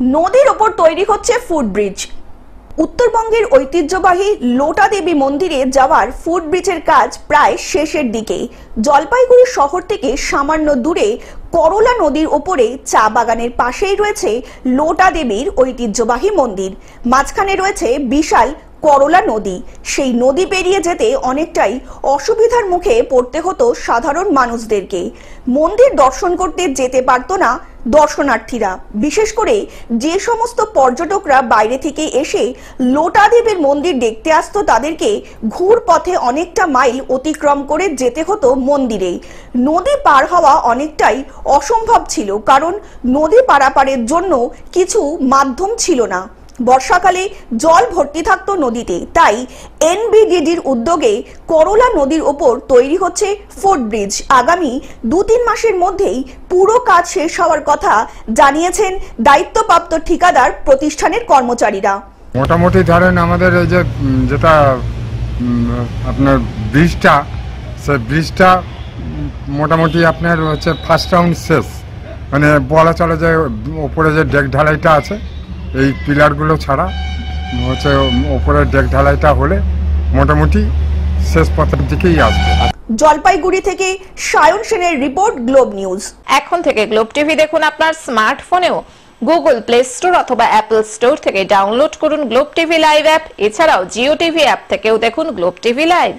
নদীর ওপর তৈরি হচ্ছে ফুটব্রিজ। উত্তরবঙ্গের ঐতিহ্যবাহী লোটা দেবী মন্দিরে যাওয়ার ফুটব্রিজের কাজ প্রায় শেষের দিকে। জলপাইগুড়ি শহর থেকে সামান্য দূরে করলা নদীর ওপরে চা বাগানের পাশেই রয়েছে লোটা দেবীর ঐতিহ্যবাহী মন্দির। মাঝখানে রয়েছে বিশাল করলা নদী। সেই নদী পেরিয়ে যেতে অনেকটাই অসুবিধার মুখে পড়তে হতো সাধারণ মানুষদেরকে। মন্দির দর্শন করতে যেতে পারতো না দর্শনার্থীরা, বিশেষ করে যে সমস্ত পর্যটকরা বাইরে থেকে এসে লোটা দেবীর মন্দির দেখতে আসতো তাদেরকে ঘুর পথে অনেকটা মাইল অতিক্রম করে যেতে হতো মন্দিরে। নদী পার হওয়া অনেকটাই অসম্ভব ছিল, কারণ নদী পারাপারের জন্য কিছু মাধ্যম ছিল না। বর্ষাকালে জল ভর্তি থাকতো নদীতে, তাই এনবিডিডির উদ্যোগে করলা নদীর ওপর তৈরি হচ্ছে ফুটব্রিজ। আগামী 2-3 মাসের মধ্যেই পুরো কাজ শেষ হওয়ার কথা জানিয়েছেন দায়িত্বপ্রাপ্ত ঠিকাদার প্রতিষ্ঠানের কর্মচারীরা। মোটামুটি ধরেন আমাদের এই যে যেটা আপনার ব্রিজটা, সেই ব্রিজটা মোটামুটি আপনার হচ্ছে ফার্স্ট রাউন্ড শেষ। মানে বলা চলে যে ওপরে যে ডেক ঢালাইটা আছে, এই পিলারগুলো ছাড়া হচ্ছে ওপরে ডেক ঢালাইটা হলে মোটামুটি শেষ পথের দিকেই আসবে। জলপাইগুড়ি থেকে সায়ন সেনের রিপোর্ট, গ্লোব নিউজ। এখন থেকে গ্লোব টিভি দেখুন আপনার স্মার্টফোনেও। গুগল প্লে স্টোর অথবা অ্যাপল স্টোর থেকে ডাউনলোড করুন গ্লোব টিভি লাইভ অ্যাপ। এছাড়াও জিও টিভি অ্যাপ থেকেও দেখুন গ্লোব টিভি লাইভ।